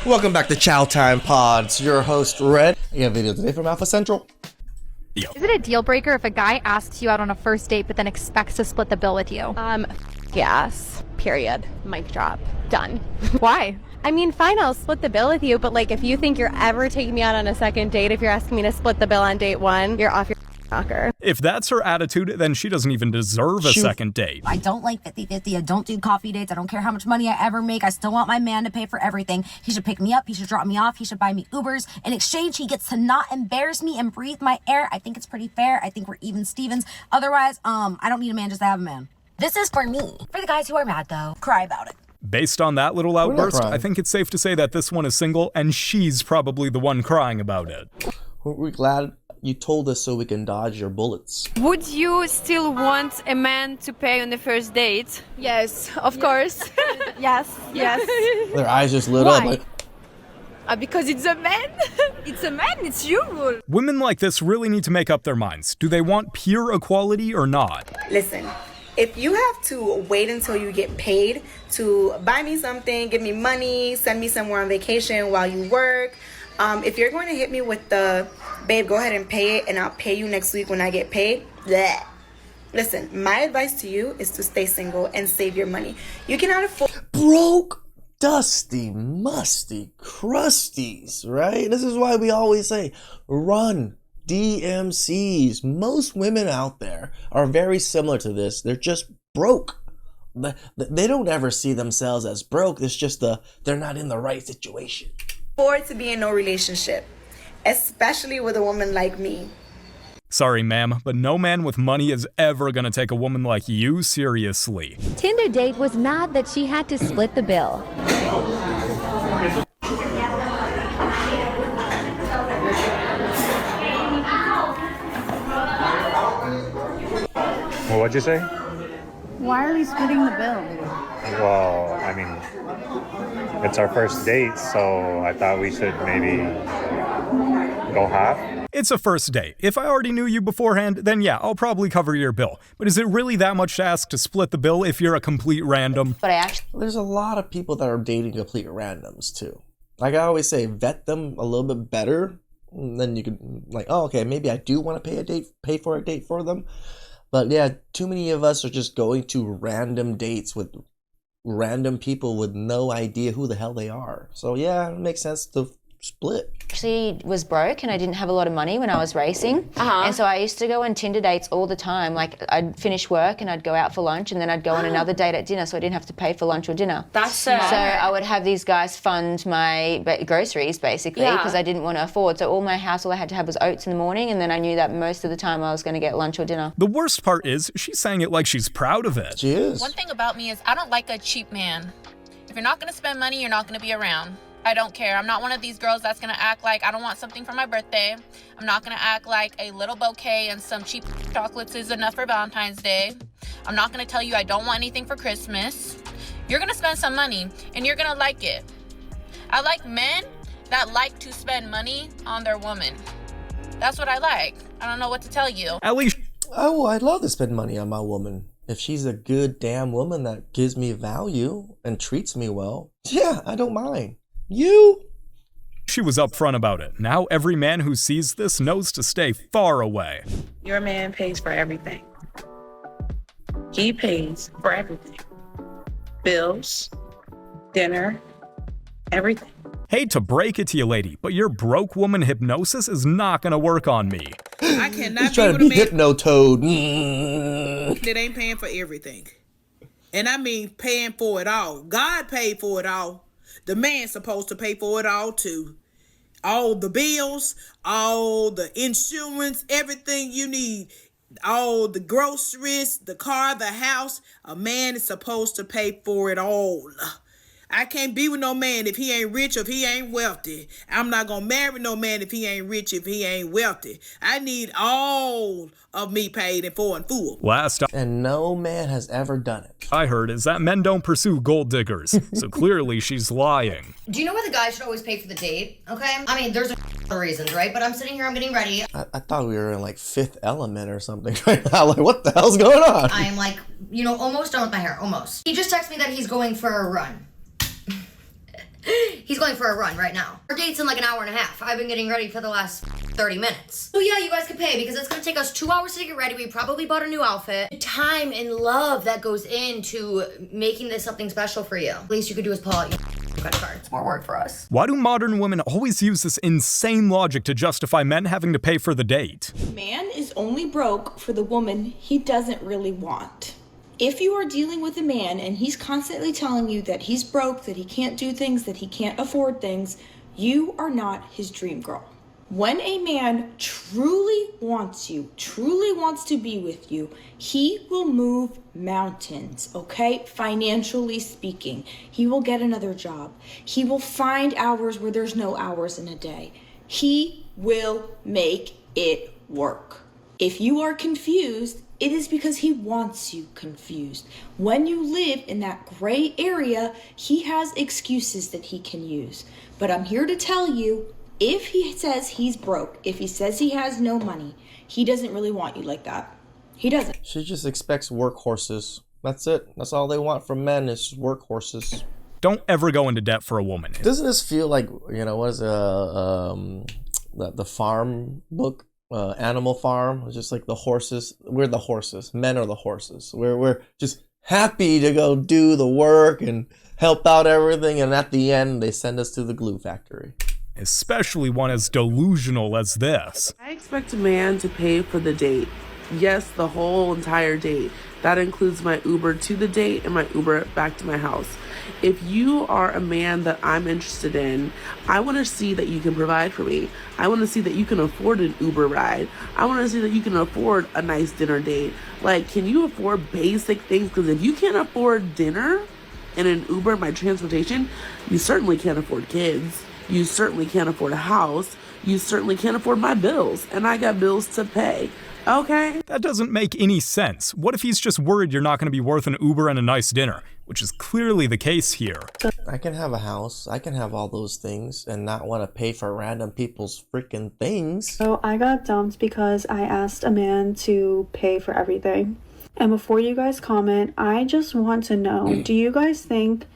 Welcome back to Chow Time Pods. Your host, Red. I got a video today from Alpha Central. Is it a deal breaker if a guy asks you out on a first date but then expects to split the bill with you? Yes. Period. Mic drop. Done. Why? I mean, fine, I'll split the bill with you, but like if you think you're ever taking me out on a second date, if you're asking me to split the bill on date one, you're off your knocker. If that's her attitude, then she doesn't even deserve a second date. I don't like 50-50. I don't do coffee dates. I don't care how much money I ever make. I still want my man to pay for everything. He should pick me up. He should drop me off. He should buy me Ubers. In exchange, he gets to not embarrass me and breathe my air. I think it's pretty fair. I think we're even Stevens. Otherwise, I don't need a man just to have a man. This is for me. For the guys who are mad, though, cry about it. Based on that little outburst, I think it's safe to say that this one is single, and she's probably the one crying about it. We're glad you told us so we can dodge your bullets. Would you still want a man to pay on the first date? Yes, of course. Yes. Their eyes just lit up like... Because it's a man. It's a man, it's your rule. Women like this really need to make up their minds. Do they want pure equality or not? Listen, if you have to wait until you get paid to buy me something, give me money, send me somewhere on vacation while you work, if you're going to hit me with the, babe, go ahead and pay it and I'll pay you next week when I get paid, bleh. Listen, my advice to you is to stay single and save your money. You cannot afford... Broke, dusty, musty, crusties, right? This is why we always say, run. DMCs. Most women out there are very similar to this. They're just broke. They don't ever see themselves as broke. It's just they're not in the right situation. To be in no relationship, especially with a woman like me. Sorry, ma'am, but no man with money is ever gonna take a woman like you seriously. Tinder date was mad that she had to split the bill. Well, what'd you say? Why are we splitting the bill? Well, I mean, it's our first date, so I thought we should maybe go half. It's a first date. If I already knew you beforehand, then yeah, I'll probably cover your bill. But is it really that much to ask to split the bill if you're a complete random? There's a lot of people that are dating complete randoms too. Like I always say, vet them a little bit better. And then you can like, oh, okay, maybe I do want to pay for a date for them. But yeah, too many of us are just going to random dates with random people with no idea who the hell they are. So yeah, it makes sense to split. Actually was broke and I didn't have a lot of money when I was racing. And so I used to go on Tinder dates all the time. Like I'd finish work and I'd go out for lunch and then I'd go on another date at dinner so I didn't have to pay for lunch or dinner. That's so I would have these guys fund my groceries basically because I didn't want to afford. So all I had to have was oats in the morning and then I knew that most of the time I was going to get lunch or dinner. The worst part is she's saying it like she's proud of it. She is. One thing about me is I don't like a cheap man. If you're not going to spend money, you're not going to be around. I don't care. I'm not one of these girls that's going to act like I don't want something for my birthday. I'm not going to act like a little bouquet and some cheap chocolates is enough for Valentine's Day. I'm not going to tell you I don't want anything for Christmas. You're going to spend some money and you're going to like it. I like men that like to spend money on their woman. That's what I like. I don't know what to tell you. At least... Oh, I'd love to spend money on my woman. If she's a good damn woman that gives me value and treats me well, yeah, I don't mind. You? She was upfront about it. Now every man who sees this knows to stay far away. Your man pays for everything. He pays for everything. Bills, dinner, everything. Hate to break it to you, lady, but your broke woman hypnosis is not gonna work on me. I cannot He's trying to be hypnotoad. That ain't paying for everything. And I mean paying for it all. God paid for it all. The man's supposed to pay for it all too. All the bills, all the insurance, everything you need, all the groceries, the car, the house. A man is supposed to pay for it all. I can't be with no man if he ain't rich or if he ain't wealthy. I'm not gonna marry no man if he ain't rich, if he ain't wealthy. I need all of me paid and for in full. And no man has ever done it. I heard is that men don't pursue gold diggers, so clearly she's lying. Do you know why the guy should always pay for the date? Okay? I mean, there's a reasons, right? But I'm sitting here, I'm getting ready. I thought we were in like Fifth Element or something right now. Like, what the hell's going on? I'm like, you know, almost done with my hair, almost. He just texted me that he's going for a run. He's going for a run right now. Our date's in like an hour and a half. I've been getting ready for the last 30 minutes. So yeah, you guys could pay because it's gonna take us 2 hours to get ready. We probably bought a new outfit. The time and love that goes into making this something special for you. The least you could do is pull out your credit card. It's more work for us. Why do modern women always use this insane logic to justify men having to pay for the date? Man is only broke for the woman he doesn't really want. If you are dealing with a man and he's constantly telling you that he's broke, that he can't do things, that he can't afford things, you are not his dream girl. When a man truly wants you, truly wants to be with you, he will move mountains, okay? Financially speaking. He will get another job. He will find hours where there's no hours in a day. He will make it work. If you are confused, it is because he wants you confused. When you live in that gray area, he has excuses that he can use. But I'm here to tell you, if he says he's broke, if he says he has no money, he doesn't really want you like that. He doesn't. She just expects workhorses. That's it. That's all they want from men is workhorses. Don't ever go into debt for a woman. Doesn't this feel like, what is the farm book? Animal Farm. It's just like the horses. We're the horses. Men are the horses. We're just happy to go do the work and help out everything, and at the end they send us to the glue factory. Especially one as delusional as this. I expect a man to pay for the date. Yes, the whole entire date. That includes my Uber to the date and my Uber back to my house. If you are a man that I'm interested in, I want to see that you can provide for me. I want to see that you can afford an Uber ride. I want to see that you can afford a nice dinner date. Like, can you afford basic things? Because if you can't afford dinner and an Uber, my transportation, you certainly can't afford kids. You certainly can't afford a house. You certainly can't afford my bills. And I got bills to pay. Okay? That doesn't make any sense. What if he's just worried you're not going to be worth an Uber and a nice dinner? Which is clearly the case here. I can have a house, I can have all those things and not want to pay for random people's freaking things. So I got dumped because I asked a man to pay for everything. And before you guys comment, I just want to know, do you guys think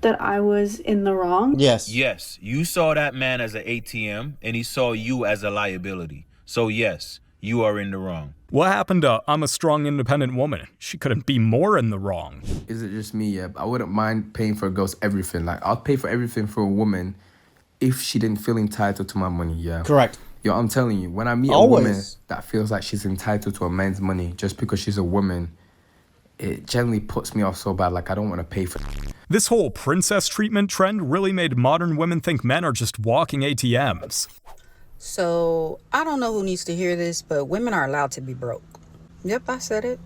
that I was in the wrong? Yes. Yes. You saw that man as an ATM and he saw you as a liability. So yes, you are in the wrong. What happened to I'm a strong, independent woman? She couldn't be more in the wrong. Is it just me? Yeah, I wouldn't mind paying for a girl's everything. Like, I'll pay for everything for a woman if she didn't feel entitled to my money, yeah. Correct. Yo, I'm telling you, when I meet a woman that feels like she's entitled to a man's money just because she's a woman, it generally puts me off so bad, like I don't want to pay for it. This whole princess treatment trend really made modern women think men are just walking ATMs. So, I don't know who needs to hear this, but women are allowed to be broke. Yep, I said it.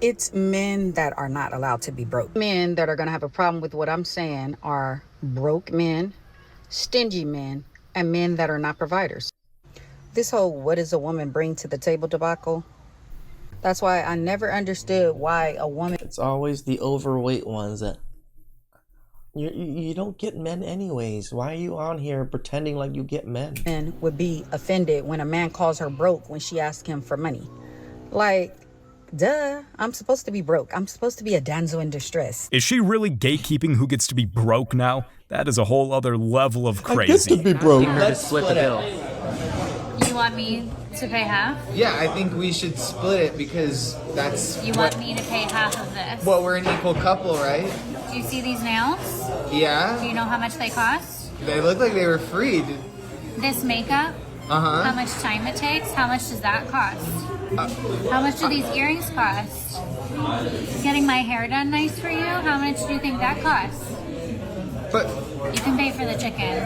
It's men that are not allowed to be broke. Men that are going to have a problem with what I'm saying are broke men, stingy men, and men that are not providers. This whole what does a woman bring to the table debacle, that's why I never understood why a woman... It's always the overweight ones that... You don't get men anyways. Why are you on here pretending like you get men? Men would be offended when a man calls her broke when she asks him for money. Like, duh, I'm supposed to be broke. I'm supposed to be a damsel in distress. Is she really gatekeeping who gets to be broke now? That is a whole other level of crazy. I get to be broke. Let's split the bill. You want me to pay half? Yeah, I think we should split it because that's... You want me to pay half of this? Well, we're an equal couple, right? Do you see these nails? Yeah. Do you know how much they cost? They look like they were free. This makeup? Uh-huh. How much time it takes? How much does that cost? How much do these earrings cost? Getting my hair done nice for you? How much do you think that costs? But... You can pay for the chicken.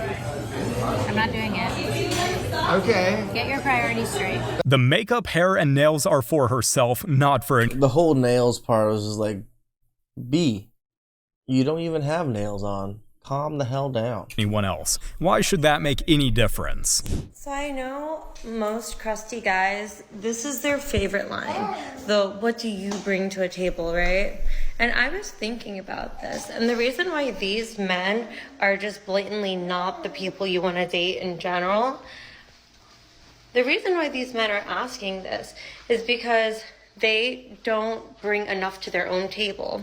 I'm not doing it. Okay. Get your priorities straight. The makeup, hair, and nails are for herself, not for... The whole nails part was just like, B, you don't even have nails on. Calm the hell down. Anyone else. Why should that make any difference? So I know most crusty guys, this is their favorite line. The what do you bring to a table, right? And I was thinking about this, and the reason why these men are just blatantly not the people you want to date in general, the reason why these men are asking this is because they don't bring enough to their own table.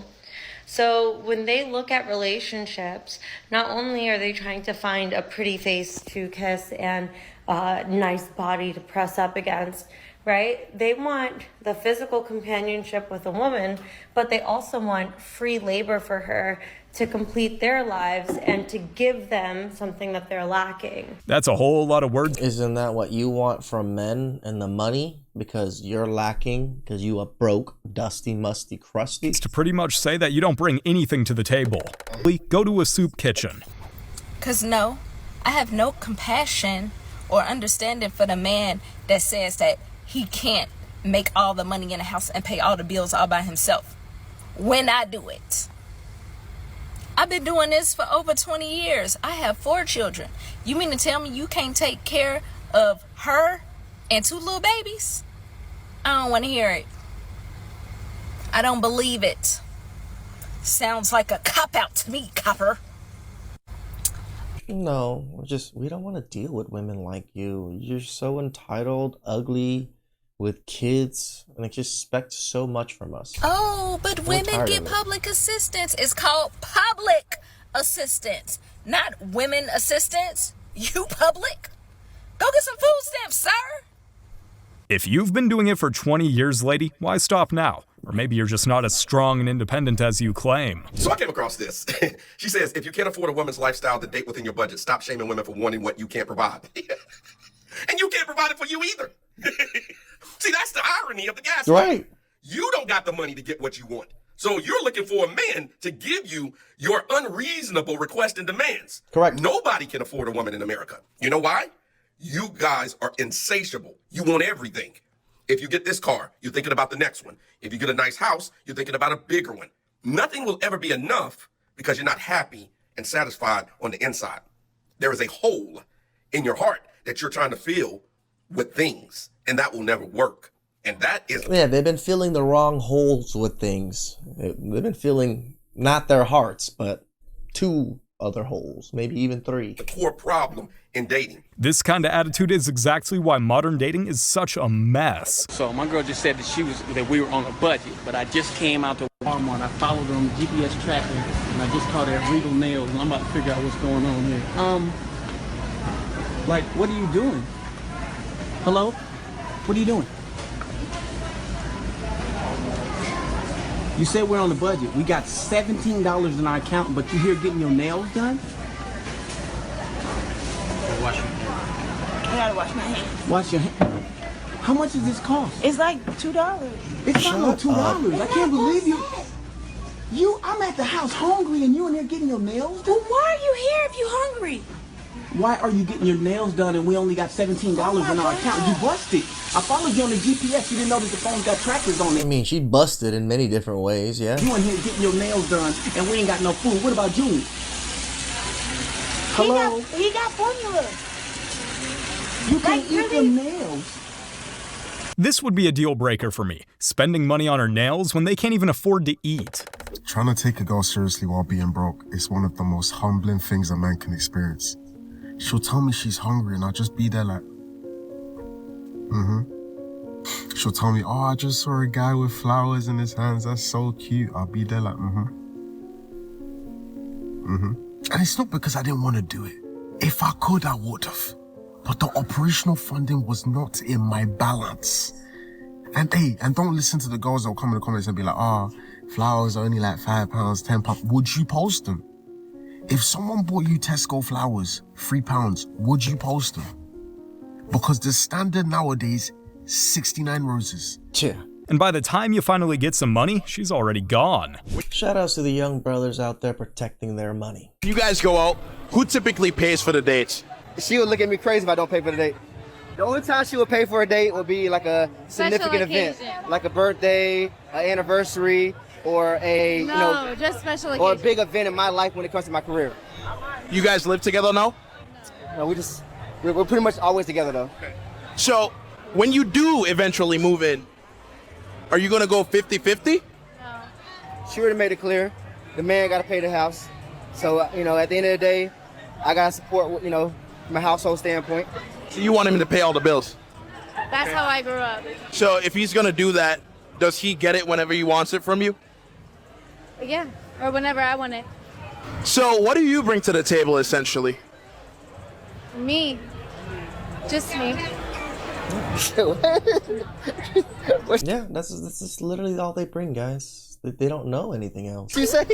So when they look at relationships, not only are they trying to find a pretty face to kiss and a nice body to press up against, right? They want the physical companionship with a woman, but they also want free labor for her to complete their lives and to give them something that they're lacking. That's a whole lot of words. Isn't that what you want from men and the money? Because you're lacking, because you are broke, dusty, musty, crusty? It's to pretty much say that you don't bring anything to the table. Go to a soup kitchen. Because no, I have no compassion or understanding for the man that says that he can't make all the money in the house and pay all the bills all by himself when I do it. I've been doing this for over 20 years. I have 4 children. You mean to tell me you can't take care of her and 2 little babies? I don't want to hear it. I don't believe it. Sounds like a cop-out to me, copper. No, we don't want to deal with women like you. You're so entitled, ugly, with kids, and expect so much from us. Oh, but women get public assistance. It's called public assistance, not women assistance. You public? Go get some food stamps, sir. If you've been doing it for 20 years, lady, why stop now? Or maybe you're just not as strong and independent as you claim. So I came across this. She says, if you can't afford a woman's lifestyle to date within your budget, stop shaming women for wanting what you can't provide. And you can't provide it for you either. See, that's the irony of the gaslighting. Right. You don't got the money to get what you want. So you're looking for a man to give you your unreasonable requests and demands. Correct. Nobody can afford a woman in America. You know why? You guys are insatiable. You want everything. If you get this car, you're thinking about the next one. If you get a nice house, you're thinking about a bigger one. Nothing will ever be enough because you're not happy and satisfied on the inside. There is a hole in your heart that you're trying to fill with things, and that will never work. And that is... Yeah, they've been filling the wrong holes with things. They've been filling not their hearts, but 2 other holes, maybe even 3. The core problem in dating. This kind of attitude is exactly why modern dating is such a mess. So my girl just said that we were on a budget, but I just came out to Walmart. I followed her on the GPS tracker, and I just caught her at Regal Nails, and I'm about to figure out what's going on here. Like, what are you doing? Hello? What are you doing? You said we're on a budget. We got $17 in our account, but you're here getting your nails done? Wash your hands. I gotta wash my hands. Wash your hands. How much does this cost? It's like $2. It's not no $2. I can't believe you. I'm at the house hungry and you in here getting your nails done? Well, why are you here if you're hungry? Why are you getting your nails done and we only got $17 in our account? You busted. I followed you on the GPS. You didn't know that the phone's got trackers on it. I mean, she busted in many different ways, yeah. You in here getting your nails done and we ain't got no food. What about Junior? Hello? He got formula. You can't eat your nails. This would be a deal breaker for me, spending money on her nails when they can't even afford to eat. Trying to take a girl seriously while being broke is one of the most humbling things a man can experience. She'll tell me she's hungry and I'll just be there like, She'll tell me, oh, I just saw a guy with flowers in his hands. That's so cute. I'll be there like, And it's not because I didn't want to do it. If I could, I would have. But the operational funding was not in my balance. And hey, and don't listen to the girls that will come in the comments and be like, flowers are only like £5, £10. Would you post them? If someone bought you Tesco flowers, £3, would you post them? Because the standard nowadays, 69 roses. Yeah. And by the time you finally get some money, she's already gone. Shout outs to the young brothers out there protecting their money. You guys go out, who typically pays for the dates? She would look at me crazy if I don't pay for the date. The only time she would pay for a date would be like a significant event, like a birthday, an anniversary, or just special occasion. or a big event in my life when it comes to my career. You guys live together now? No, we're pretty much always together though. So when you do eventually move in, are you gonna go 50-50? No. She already made it clear, the man gotta pay the house. So, at the end of the day, I gotta support, from a household standpoint. So you want him to pay all the bills? That's how I grew up. So if he's gonna do that, does he get it whenever he wants it from you? Yeah. or whenever I want it. So what do you bring to the table, essentially? Me. Just me. Yeah, that's just literally all they bring, guys. They don't know anything else. You say?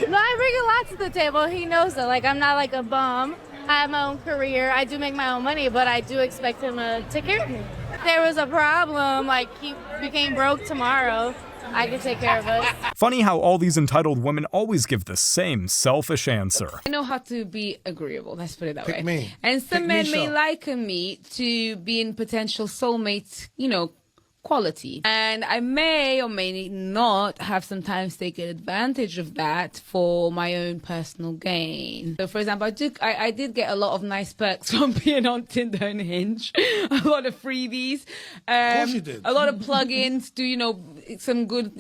No, I bring a lot to the table. He knows that. Like, I'm not like a bum. I have my own career. I do make my own money, but I do expect him to take care of me. If there was a problem, like he became broke tomorrow, I could take care of us. Funny how all these entitled women always give the same selfish answer. I know how to be agreeable, let's put it that way. Me. And some Pick men me, may Sean. liken me to be in potential soulmate, quality. And I may or may not have sometimes taken advantage of that for my own personal gain. So for example, I did get a lot of nice perks from being on Tinder and Hinge. A lot of freebies. Of course you did. A lot of plugins to, some good,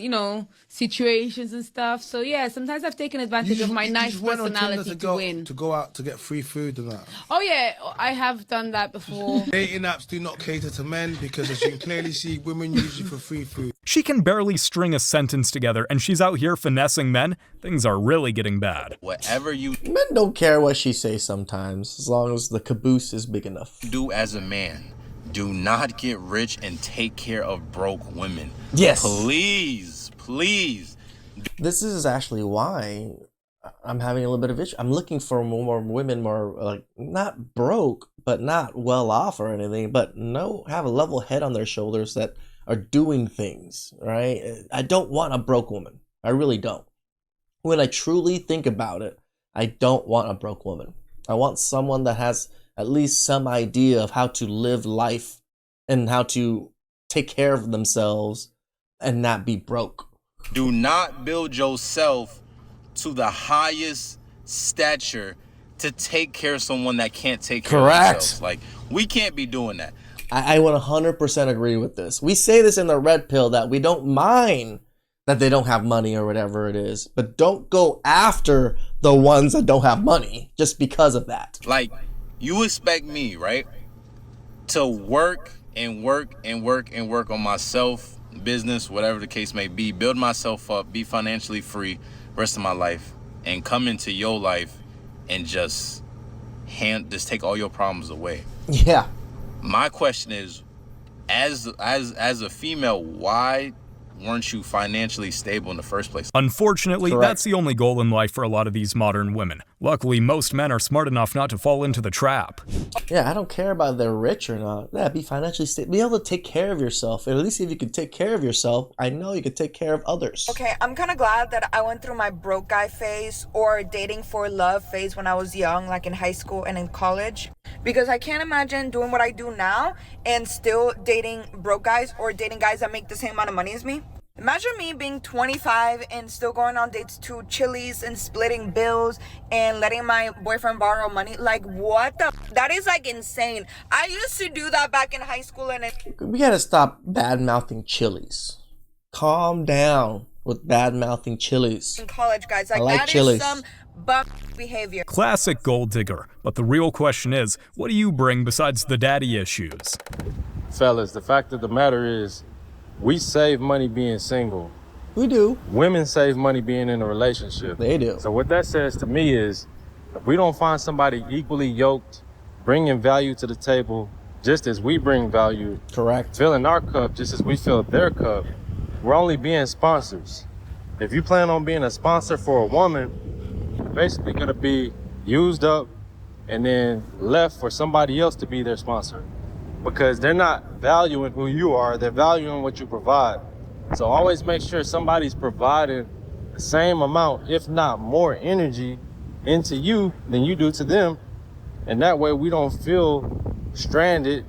situations and stuff. So yeah, sometimes I've taken advantage of my nice personality to win. To go out to get free food and that. Oh yeah, I have done that before. Dating apps do not cater to men because, as you can clearly see, women use you for free food. She can barely string a sentence together, and she's out here finessing men. Things are really getting bad. Whatever you Men don't care what she says sometimes, as long as the caboose is big enough. do as a man, do not get rich and take care of broke women. Yes. Please. This is actually why I'm having a little bit of issue. I'm looking for more women, more like not broke, but not well off or anything, but have a level head on their shoulders that are doing things, right? I don't want a broke woman. I really don't. When I truly think about it, I don't want a broke woman. I want someone that has at least some idea of how to live life and how to take care of themselves and not be broke. Do not build yourself to the highest stature to take care of someone that can't take care of themselves. Like, we can't be doing that. I would 100% agree with this. We say this in the red pill that we don't mind that they don't have money or whatever it is, but don't go after the ones that don't have money just because of that. Like, you expect me, right, to work and work and work and work on myself, business, whatever the case may be, build myself up, be financially free rest of my life, and come into your life and just take all your problems away. Yeah. My question is, as a female, why weren't you financially stable in the first place? Unfortunately, Correct. that's the only goal in life for a lot of these modern women. Luckily, most men are smart enough not to fall into the trap. Yeah, I don't care about if they're rich or not. Yeah, be financially stable. Be able to take care of yourself. At least if you can take care of yourself, I know you can take care of others. Okay, I'm kind of glad that I went through my broke guy phase or dating for love phase when I was young, like in high school and in college. Because I can't imagine doing what I do now and still dating broke guys or dating guys that make the same amount of money as me. Imagine me being 25 and still going on dates to Chili's and splitting bills and letting my boyfriend borrow money. Like, what the? That is like insane. I used to do that back in high school and We gotta stop bad-mouthing Chili's. Calm down with bad-mouthing Chili's. in college, guys. I Like, like that Chili's. is some bum behavior. Classic gold digger. But the real question is, what do you bring besides the daddy issues? Fellas, the fact of the matter is, we save money being single. We do. Women save money being in a relationship. They do. So what that says to me is, if we don't find somebody equally yoked, bringing value to the table, just as we bring value, correct, filling our cup just as we fill their cup, we're only being sponsors. If you plan on being a sponsor for a woman, you're basically gonna be used up and then left for somebody else to be their sponsor. Because they're not valuing who you are, they're valuing what you provide. So always make sure somebody's providing the same amount, if not more energy into you than you do to them. And that way we don't feel stranded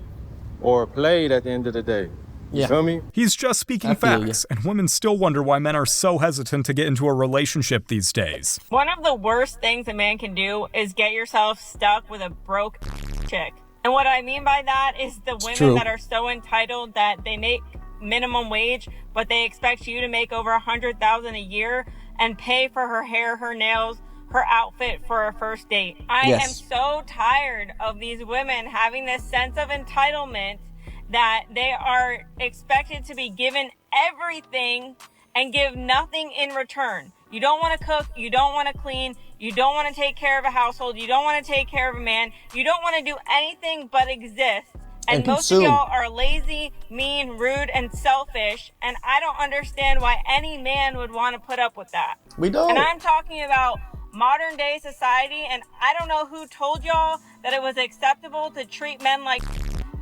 or played at the end of the day. You feel me? He's just speaking facts, and women still wonder why men are so hesitant to get into a relationship these days. One of the worst things a man can do is get yourself stuck with a broke chick. And what I mean by that is the women that are so entitled that they make minimum wage, but they expect you to make over $100,000 a year and pay for her hair, her nails, her outfit for a first date. I am so tired of these women having this sense of entitlement that they are expected to be given everything and give nothing in return. You don't want to cook, you don't want to clean, you don't want to take care of a household, you don't want to take care of a man, you don't want to do anything but exist. And most consume. of y'all are lazy, mean, rude, and selfish, and I don't understand why any man would want to put up with that. We don't. And I'm talking about modern day society, and I don't know who told y'all that it was acceptable to treat men like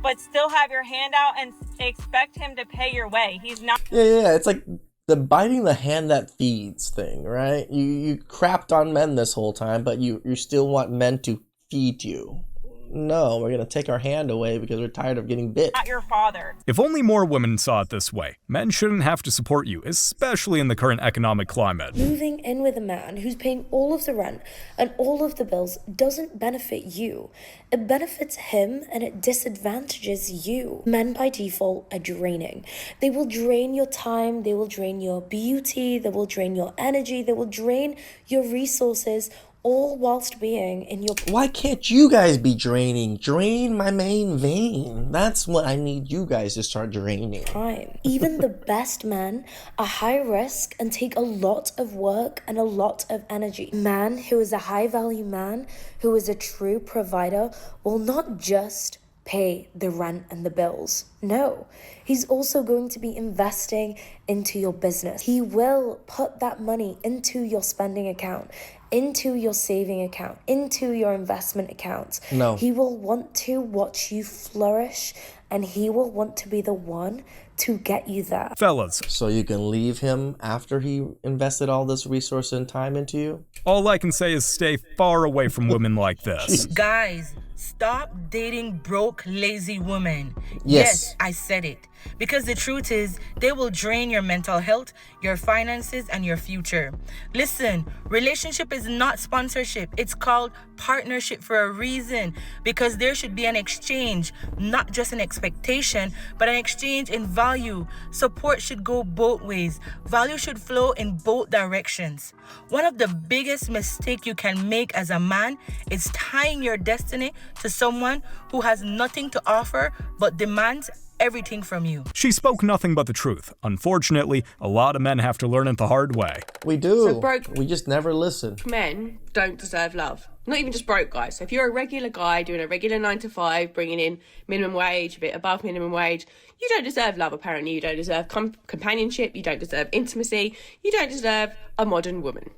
but still have your hand out and expect him to pay your way. He's not. Yeah, it's like the biting the hand that feeds thing, right? You crapped on men this whole time, but you still want men to feed you. No, we're going to take our hand away because we're tired of getting bit. Not your father. If only more women saw it this way, men shouldn't have to support you, especially in the current economic climate. Moving in with a man who's paying all of the rent and all of the bills doesn't benefit you. It benefits him and it disadvantages you. Men by default are draining. They will drain your time, they will drain your beauty, they will drain your energy, they will drain your resources, all whilst being in your... Why can't you guys be draining? Drain my main vein. That's what I need you guys to start draining. Prime. Even the best men are high risk and take a lot of work and a lot of energy. Man who is a high value man, who is a true provider, will not just pay the rent and the bills. No, he's also going to be investing into your business. He will put that money into your spending account, into your saving account, into your investment accounts. No. He will want to watch you flourish, and he will want to be the one to get you there. Fellas. So you can leave him after he invested all this resource and time into you? All I can say is stay far away from women like this. Guys, stop dating broke, lazy women. Yes, I said it. Because the truth is, they will drain your mental health, your finances, and your future. Listen, relationship is not sponsorship. It's called partnership for a reason. Because there should be an exchange, not just an expectation, but an exchange in value. Support should go both ways. Value should flow in both directions. One of the biggest mistakes you can make as a man is tying your destiny to someone who has nothing to offer but demands everything from you. She spoke nothing but the truth. Unfortunately, a lot of men have to learn it the hard way. We do. So broke we just never listen. Men don't deserve love. Not even just broke guys. So if you're a regular guy doing a regular 9 to 5, bringing in minimum wage, a bit above minimum wage, you don't deserve love apparently. You don't deserve companionship. You don't deserve intimacy. You don't deserve a modern woman.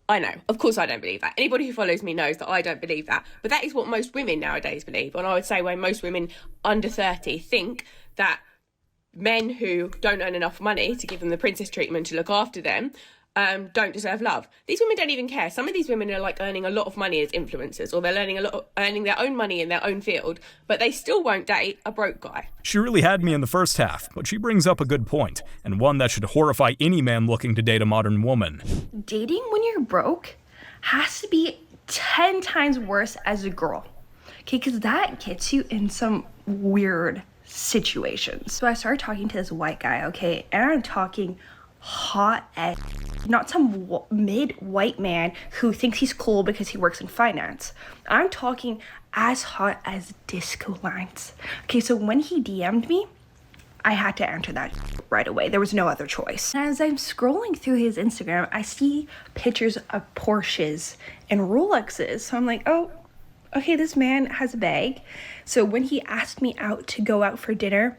I know. Of course I don't believe that. Anybody who follows me knows that I don't believe that. But that is what most women nowadays believe. And I would say when most women under 30 think that men who don't earn enough money to give them the princess treatment to look after them don't deserve love. These women don't even care. Some of these women are like earning a lot of money as influencers, or they're earning their own money in their own field, but they still won't date a broke guy. She really had me in the first half, but she brings up a good point, and one that should horrify any man looking to date a modern woman. Dating when you're broke has to be 10 times worse as a girl, okay? Because that gets you in some weird situations. So I started talking to this white guy, okay? And I'm talking hot as not some mid-white man who thinks he's cool because he works in finance. I'm talking as hot as disco lines. Okay, so when he DM'd me, I had to answer that right away. There was no other choice. As I'm scrolling through his Instagram, I see pictures of Porsches and Rolexes. So I'm like, oh, okay, this man has a bag. So when he asked me out to go out for dinner,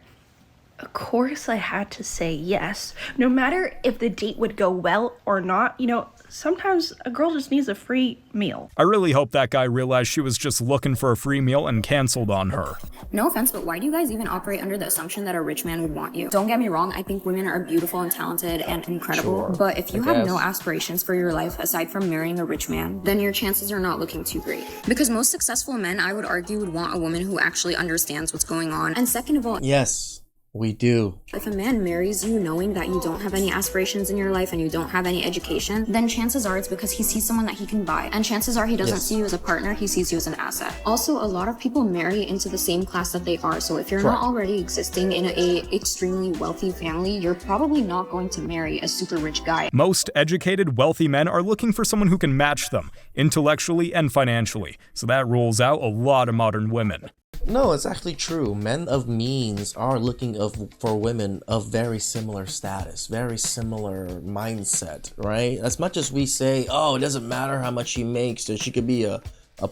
of course I had to say yes. No matter if the date would go well or not, you know, sometimes a girl just needs a free meal. I really hope that guy realized she was just looking for a free meal and canceled on her. No offense, but why do you guys even operate under the assumption that a rich man would want you? Don't get me wrong, I think women are beautiful and talented and incredible, Sure, but if you I have guess. no aspirations for your life aside from marrying a rich man, then your chances are not looking too great. Because most successful men, I would argue, would want a woman who actually understands what's going on. And second of all, Yes, we do. if a man marries you knowing that you don't have any aspirations in your life and you don't have any education, then chances are it's because he sees someone that he can buy. And chances are he doesn't Yes. see you as a partner, he sees you as an asset. Also, a lot of people marry into the same class that they are. So if you're not Correct. already existing in a extremely wealthy family, you're probably not going to marry a super rich guy. Most educated, wealthy men are looking for someone who can match them, intellectually and financially, so that rules out a lot of modern women. No, it's actually true. Men of means are looking for women of very similar status, very similar mindset, right? As much as we say, oh, it doesn't matter how much she makes, so she could be a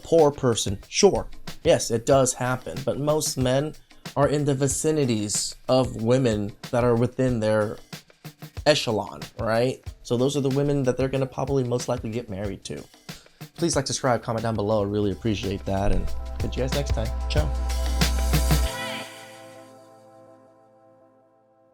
poor person. Sure, yes, it does happen. But most men are in the vicinities of women that are within their echelon, right? So those are the women that they're going to probably most likely get married to. Please like, subscribe, comment down below. I really appreciate that. And catch you guys next time. Ciao.